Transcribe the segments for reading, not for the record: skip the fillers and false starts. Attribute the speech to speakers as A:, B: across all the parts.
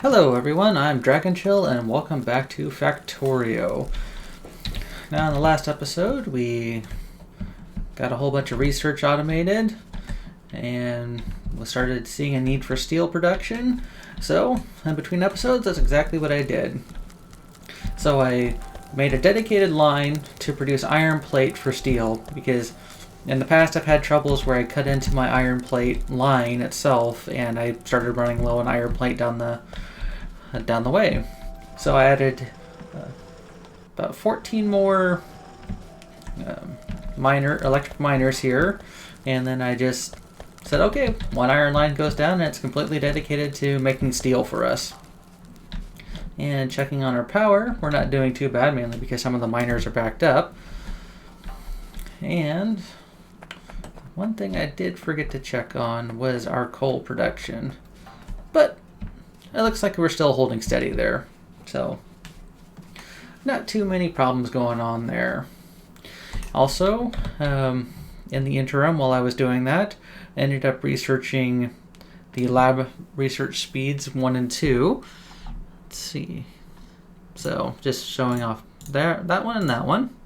A: Hello everyone, I'm Dragonchill and welcome back to Factorio. Now in the last episode we got a whole bunch of research automated and we started seeing a need for steel production. So in between episodes that's exactly what I did. So I made a dedicated line to produce iron plate for steel because in the past I've had troubles where I cut into my iron plate line itself and I started running low on iron plate down the way. So I added about 14 more electric miners here, and then I just said, okay, one iron line goes down and it's completely dedicated to making steel for us. And checking on our power, we're not doing too bad, mainly because some of the miners are backed up. And one thing I did forget to check on was our coal production. But it looks like we're still holding steady there. So not too many problems going on there. Also, in the interim while I was doing that, I ended up researching the lab research speeds 1 and 2. Let's see. So just showing off that one and that one.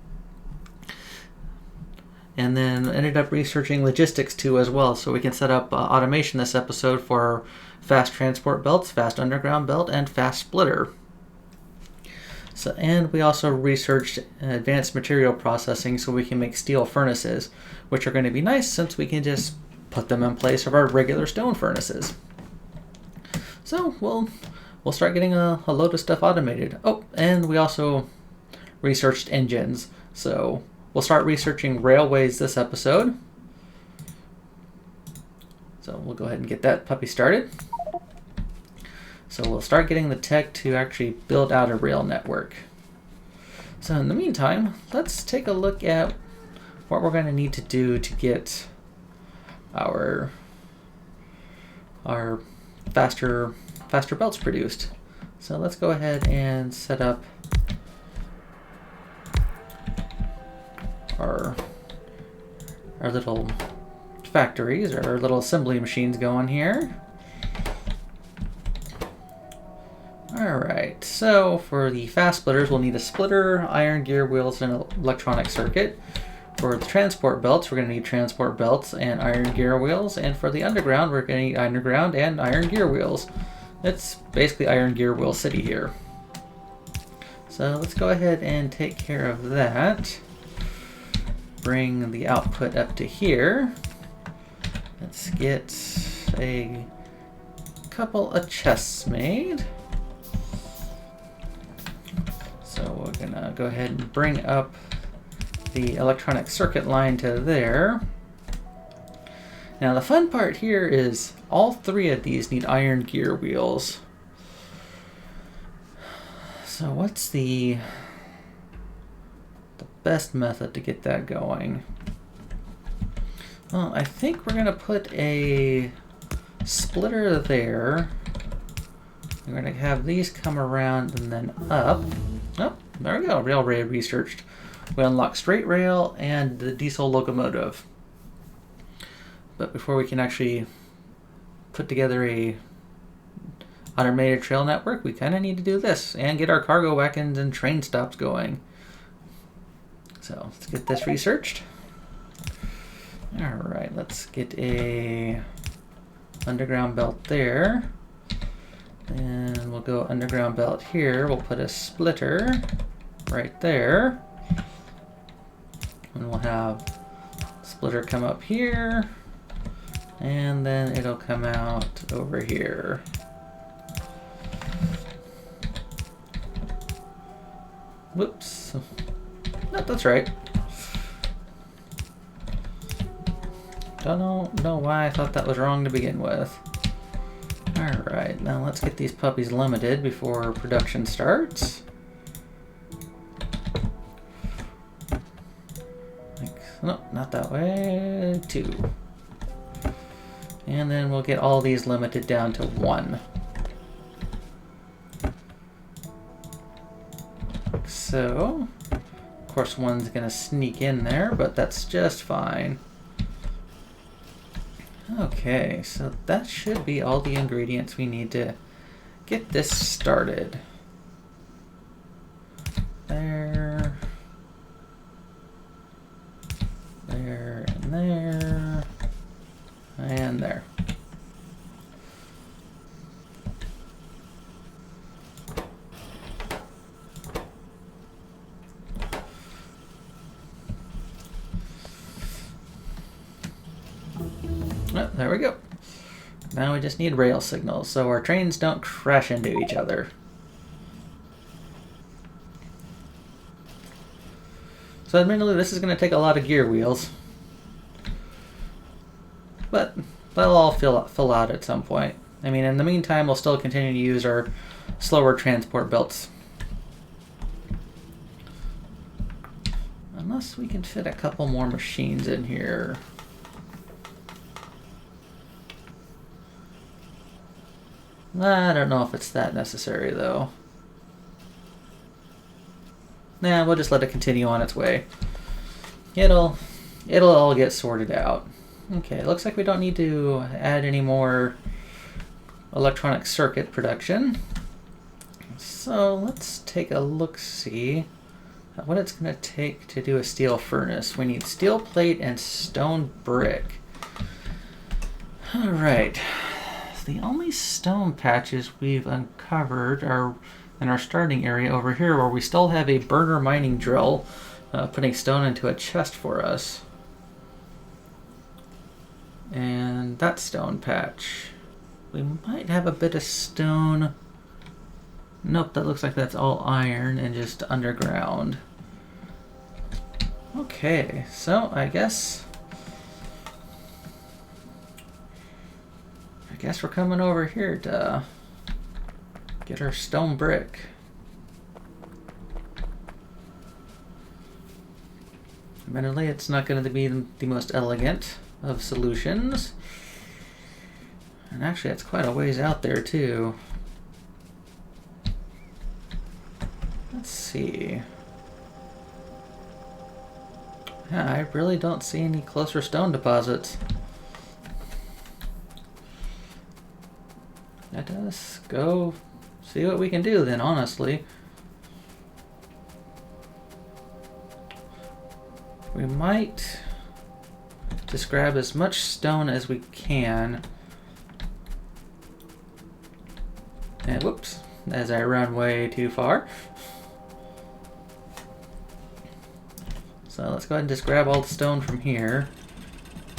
A: And then ended up researching logistics 2 as well, so we can set up automation this episode for fast transport belts, fast underground belt, and fast splitter. So, and we also researched advanced material processing so we can make steel furnaces, which are going to be nice since we can just put them in place of our regular stone furnaces. So we'll start getting a load of stuff automated. Oh, and we also researched engines. So we'll start researching railways this episode. So we'll go ahead and get that puppy started. So we'll start getting the tech to actually build out a rail network. So in the meantime, let's take a look at what we're going to need to do to get our faster belts produced. So let's go ahead and set up our little factories, or our little assembly machines going here. Alright, so for the fast splitters we'll need a splitter, iron gear wheels, and an electronic circuit. For the transport belts we're going to need transport belts and iron gear wheels, and for the underground we're going to need underground and iron gear wheels. It's basically Iron Gear Wheel City here. So let's go ahead and take care of that. Bring the output up to here. Let's get a couple of chests made. So we're gonna go ahead and bring up the electronic circuit line to there. Now the fun part here is all 3 of these need iron gear wheels. So what's the best method to get that going? Well, I think we're gonna put a splitter there. We're gonna have these come around and then up. Oh, there we go, railway researched. We unlock straight rail and the diesel locomotive. But before we can actually put together a automated trail network, we kind of need to do this and get our cargo wagons and train stops going. So let's get this researched. Alright, let's get a underground belt there. And we'll go underground belt here. We'll put a splitter right there. And we'll have splitter come up here. And then it'll come out over here. Whoops. No, that's right. Don't know why I thought that was wrong to begin with. Alright, now let's get these puppies limited before production starts. No, not that way. 2. And then we'll get all these limited down to 1. So, of course one's gonna sneak in there, but that's just fine. Okay, so that should be all the ingredients we need to get this started. There. There and there. And there. Oh, there we go. Now we just need rail signals so our trains don't crash into each other. So admittedly, this is going to take a lot of gear wheels. But they'll all fill out at some point. I mean, in the meantime, we'll still continue to use our slower transport belts. Unless we can fit a couple more machines in here. I don't know if it's that necessary, though. Nah, we'll just let it continue on its way. It'll all get sorted out. Okay, looks like we don't need to add any more electronic circuit production. So let's take a look-see at what it's going to take to do a steel furnace. We need steel plate and stone brick. Alright. The only stone patches we've uncovered are in our starting area over here, where we still have a burner mining drill putting stone into a chest for us. And that stone patch. We might have a bit of stone. Nope, that looks like that's all iron and just underground. Okay, so I guess we're coming over here to get our stone brick. Admittedly, it's not going to be the most elegant of solutions. And actually, it's quite a ways out there, too. Let's see. Yeah, I really don't see any closer stone deposits. Let us go see what we can do then, honestly. We might just grab as much stone as we can. And whoops, as I run way too far. So let's go ahead and just grab all the stone from here.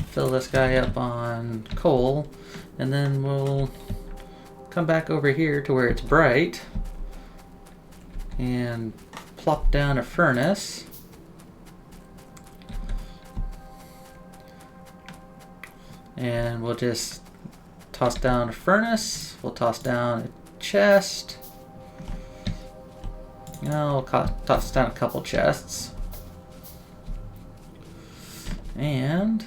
A: Fill this guy up on coal. And then we'll come back over here to where it's bright. And plop down a furnace. And we'll just toss down a furnace. We'll toss down a chest. We'll toss down a couple chests. And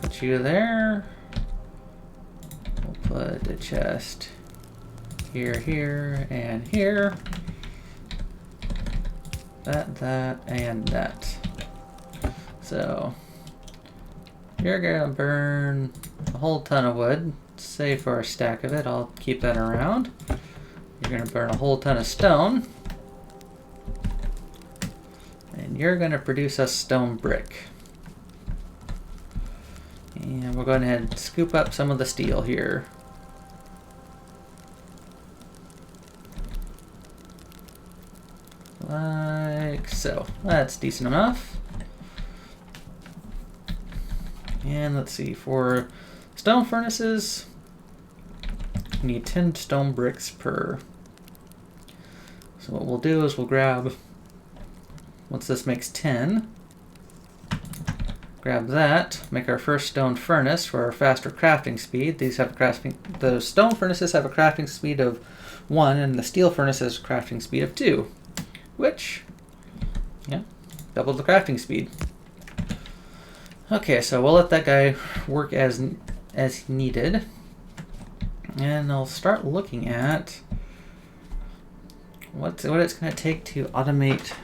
A: put you there. We'll put a chest here, here, and here. That, and that. So you're gonna burn a whole ton of wood. Save for a stack of it. I'll keep that around. You're gonna burn a whole ton of stone. And you're gonna produce us stone brick. And we're going ahead and scoop up some of the steel here. Like so. That's decent enough. And let's see, for stone furnaces, we need 10 stone bricks per. So what we'll do is we'll grab, once this makes 10, grab that, make our first stone furnace for our faster crafting speed. These have the stone furnaces have a crafting speed of 1, and the steel furnace has a crafting speed of 2, which, yeah, double the crafting speed. Okay, so we'll let that guy work as needed, and I'll start looking at what it's going to take to automate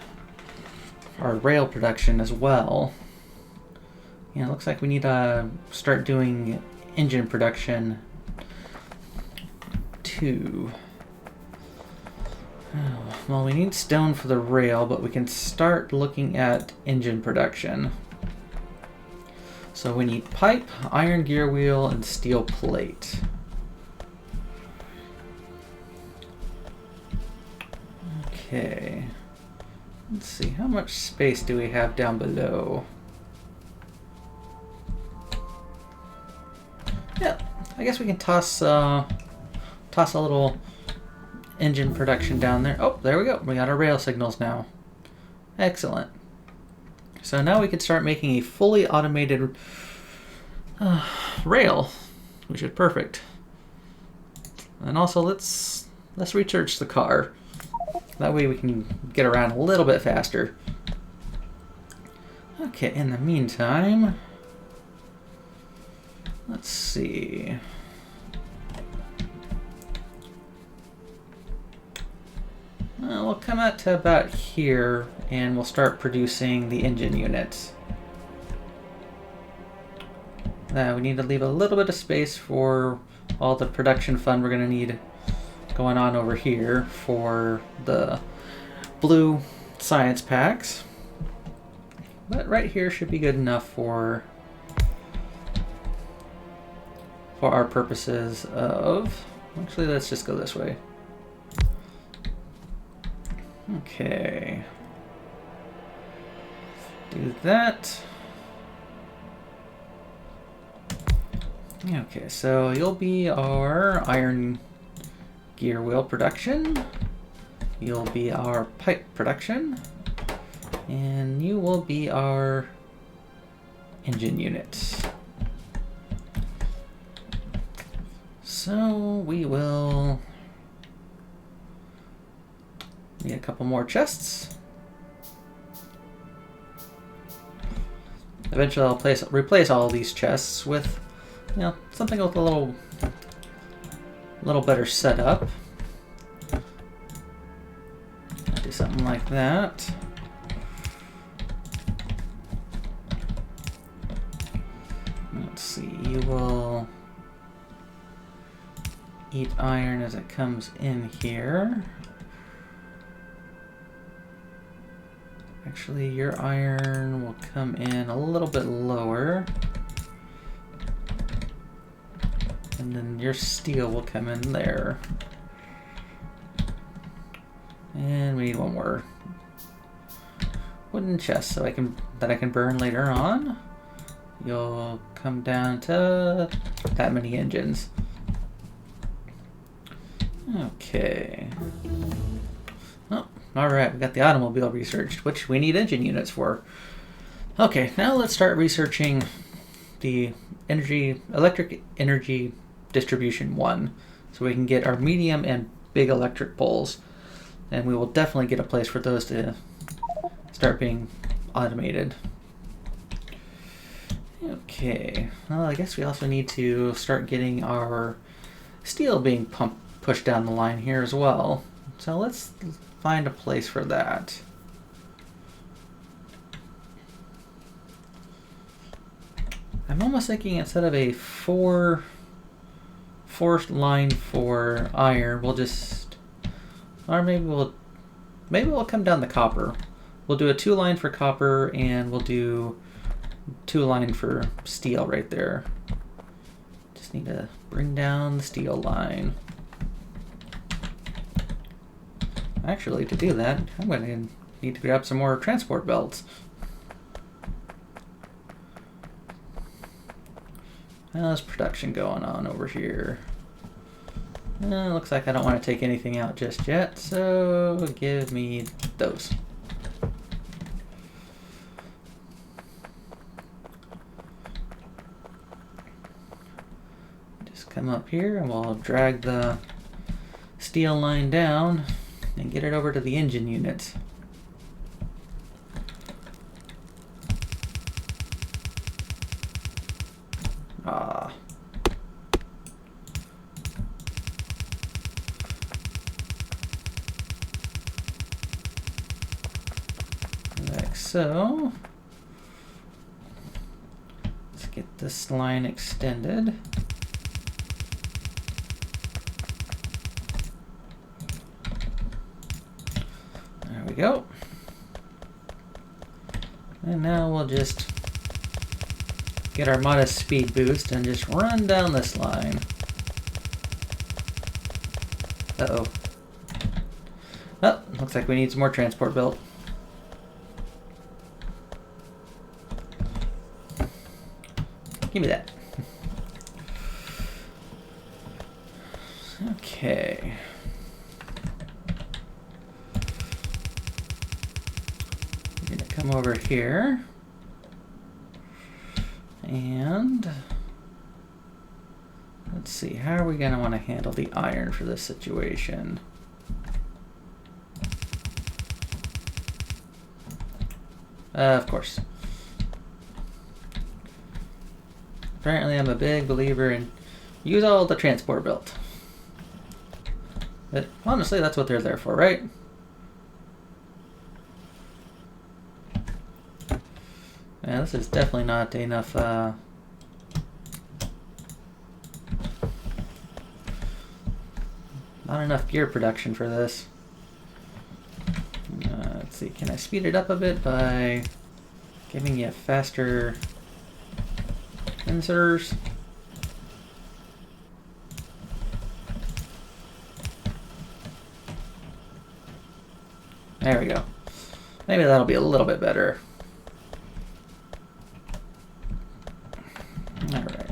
A: our rail production as well. Yeah, it looks like we need to start doing engine production 2. Oh, well, we need stone for the rail, but we can start looking at engine production. So we need pipe, iron gear wheel, and steel plate. Okay. Let's see, how much space do we have down below? Yeah, I guess we can toss a little engine production down there. Oh, there we go. We got our rail signals now. Excellent. So now we can start making a fully automated rail, which is perfect. And also, let's research the car. That way we can get around a little bit faster. Okay, in the meantime, let's see. We'll come out to about here and we'll start producing the engine units. Now we need to leave a little bit of space for all the production fund we're going to need going on over here for the blue science packs. But right here should be good enough for our purposes of... Actually, let's just go this way. Okay. Do that. Okay, so you'll be our iron gear wheel production. You'll be our pipe production. And you will be our engine unit. So we will need a couple more chests. Eventually I'll replace all these chests with, you know, something with a little better setup. Do something like that. Let's see, you will eat iron as it comes in here. Actually, your iron will come in a little bit lower. And then your steel will come in there. And we need one more wooden chest so that I can burn later on. You'll come down to that many engines. Okay. Oh, alright, we got the automobile researched, which we need engine units for. Okay, now let's start researching the electric energy distribution 1, so we can get our medium and big electric poles. And we will definitely get a place for those to start being automated. Okay, well, I guess we also need to start getting our steel being pushed down the line here as well. So let's find a place for that. I'm almost thinking instead of a four line for iron, we'll just, or maybe we'll come down the copper. We'll do a 2-line for copper and we'll do 2-line for steel right there. Just need to bring down the steel line. Actually, to do that, I'm going to need to grab some more transport belts. How's production going on over here? Looks like I don't want to take anything out just yet, so give me those. Just come up here and we'll drag the steel line down and get it over to the engine units. Like so. Let's get this line extended. we go. And now we'll just get our modest speed boost and just run down this line. Uh-oh. Oh, looks like we need some more transport built. Give me that. Okay. We're gonna come over here. And let's see, how are we gonna want to handle the iron for this situation? Of course. Apparently I'm a big believer in use all the transport built. But honestly, that's what they're there for, right? Yeah, this is definitely not enough, not enough gear production for this. Let's see, can I speed it up a bit by giving you faster inserters? There we go. Maybe that'll be a little bit better. Alright.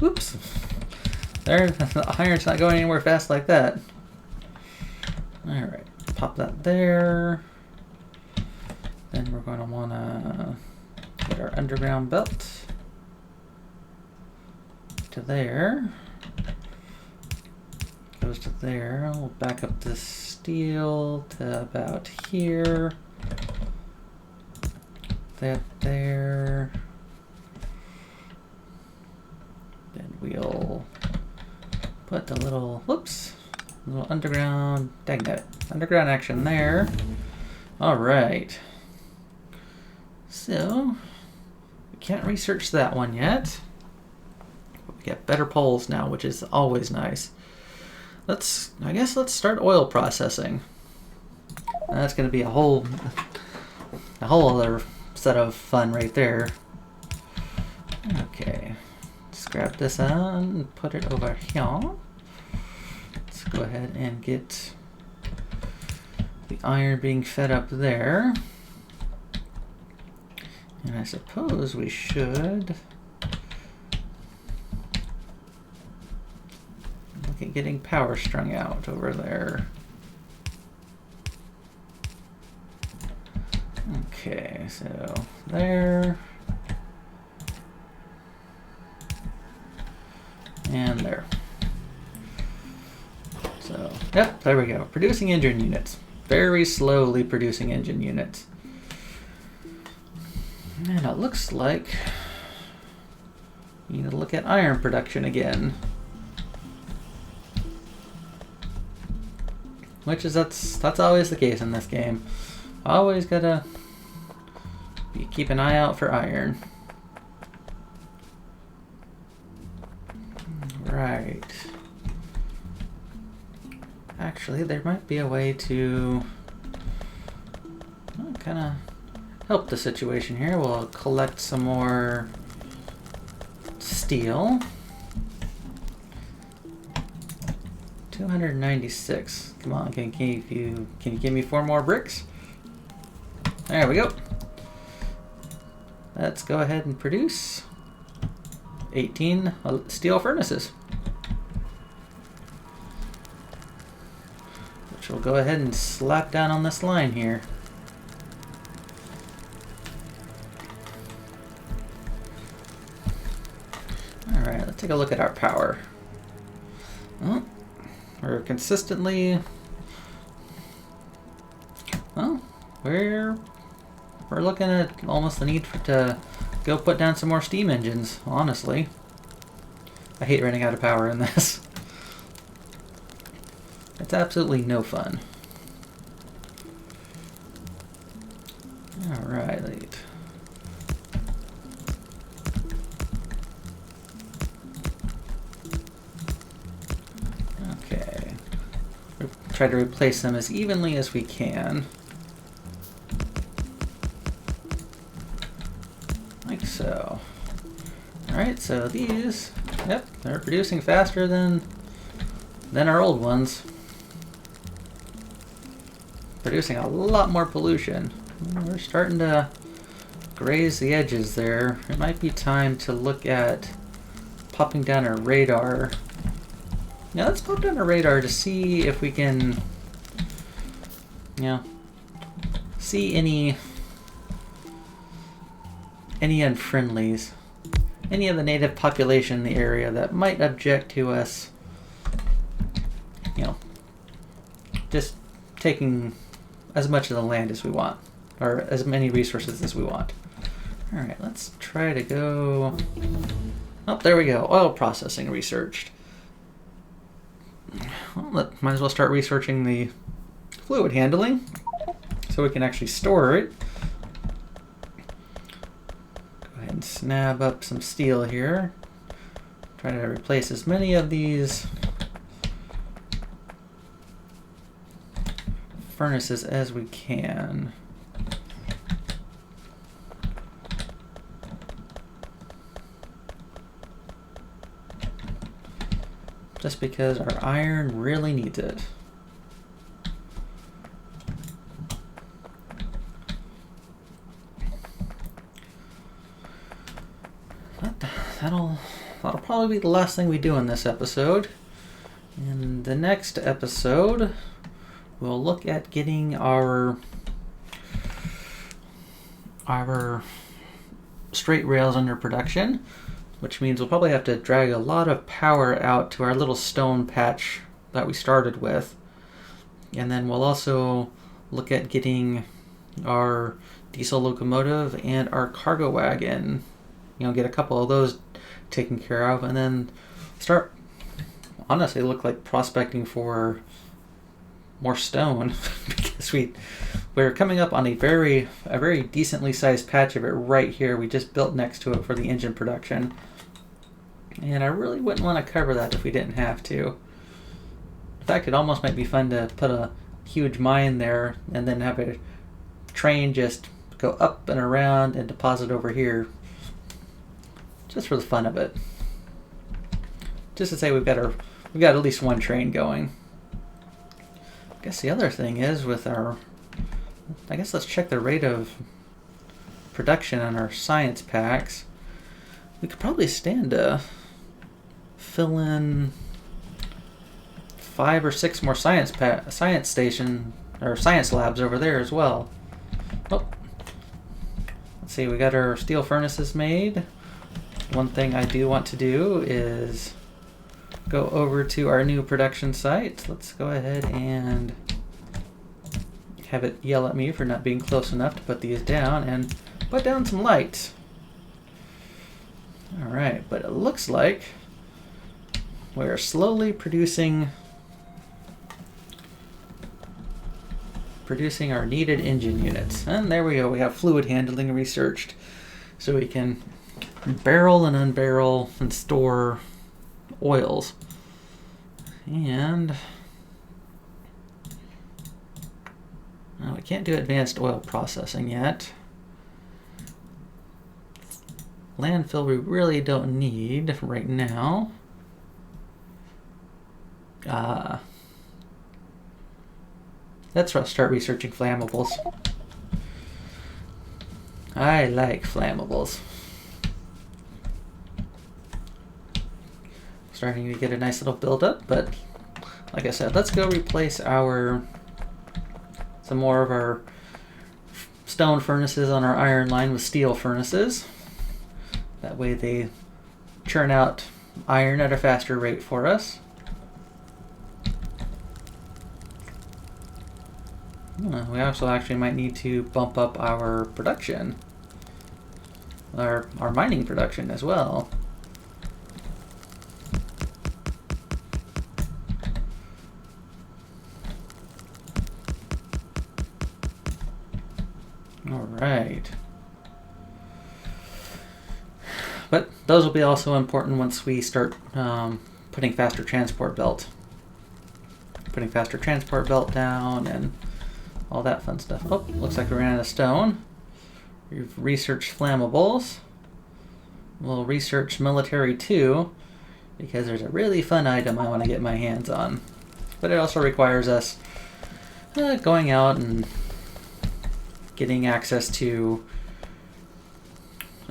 A: Oops. There, the iron's not going anywhere fast like that. Alright, pop that there. Then we're going to want to get our underground belt to there. Goes to there. We'll back up the steel to about here. That there. Then we'll put the little, whoops, little underground, dang that, underground action there. All right. So, we can't research that one yet. But we get better poles now, which is always nice. I guess let's start oil processing. That's going to be a whole other set of fun right there. Okay, let's grab this and put it over here. Let's go ahead and get the iron being fed up there. And I suppose we should look at getting power strung out over there. Okay, so there. And there. So, yep, there we go. Producing engine units. Very slowly producing engine units. And it looks like we need to look at iron production again. Which is, that's always the case in this game. Always gotta keep an eye out for iron. Right. Actually, there might be a way to kind of help the situation here. We'll collect some more steel. 296. Come on, can you give me 4 more bricks? There we go. Let's go ahead and produce 18 steel furnaces. Which we'll go ahead and slap down on this line here. Alright, let's take a look at our power. Oh, we're consistently... Well, we're looking at almost the need to go put down some more steam engines, honestly. I hate running out of power in this. It's absolutely no fun. Alright. Okay. try to replace them as evenly as we can. Like so. Alright, so these, yep, they're producing faster than our old ones. Producing a lot more pollution. We're starting to graze the edges there. It might be time to look at popping down our radar. Now let's pop down our radar to see if we can, see any unfriendlies. Any of the native population in the area that might object to us, just taking as much of the land as we want, or as many resources as we want. Alright, let's try to go... Oh, there we go. Oil processing researched. Well, might as well start researching the fluid handling so we can actually store it. Go ahead and snab up some steel here. Try to replace as many of these furnaces as we can. Just because our iron really needs it. That'll probably be the last thing we do in this episode. In the next episode, we'll look at getting our straight rails under production, which means we'll probably have to drag a lot of power out to our little stone patch that we started with. And then we'll also look at getting our diesel locomotive and our cargo wagon, get a couple of those taken care of, and then start, honestly, look like prospecting for more stone because we're coming up on a very decently sized patch of it right here. We just built next to it for the engine production, and I really wouldn't want to cover that if we didn't have to. In fact, it almost might be fun to put a huge mine there and then have a train just go up and around and deposit over here, just for the fun of it. Just to say we've got at least one train going. I guess the other thing is with let's check the rate of production on our science packs. We could probably stand to fill in 5 or 6 more science station or science labs over there as well. Oh, let's see. We got our steel furnaces made. One thing I do want to do is go over to our new production site. Let's go ahead and have it yell at me for not being close enough to put these down, and put down some lights. Alright, but it looks like we're slowly producing our needed engine units. And there we go, we have fluid handling researched, so we can barrel and unbarrel and store oils. And we can't do advanced oil processing yet. Landfill we really don't need right now. Let's start researching flammables. I like flammables. Starting to get a nice little build-up, but like I said, let's go replace some more of our stone furnaces on our iron line with steel furnaces. That way they churn out iron at a faster rate for us. We also actually might need to bump up our production, our mining production as well. Alright. But those will be also important once we start putting faster transport belt. putting faster transport belt down and all that fun stuff. Oh, looks like we ran out of stone. We've researched flammables. We'll research military too, because there's a really fun item I want to get my hands on. But it also requires us going out and getting access to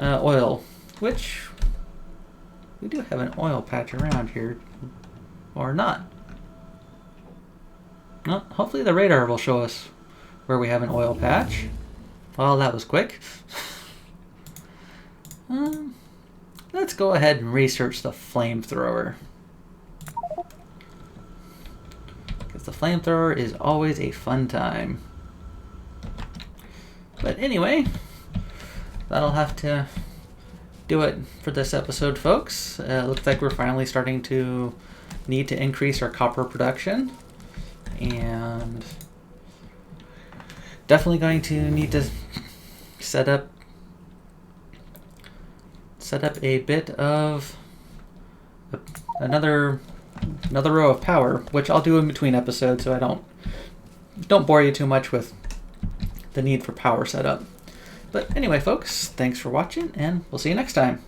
A: oil, which we do have an oil patch around here, or not. Well, hopefully the radar will show us where we have an oil patch. Well, that was quick. Let's go ahead and research the flamethrower. Because the flamethrower is always a fun time. But anyway, that'll have to do it for this episode, folks. Looks like we're finally starting to need to increase our copper production. And definitely going to need to set up a bit of another row of power, which I'll do in between episodes, so I don't bore you too much with the need for power setup. But anyway, folks, thanks for watching, and we'll see you next time.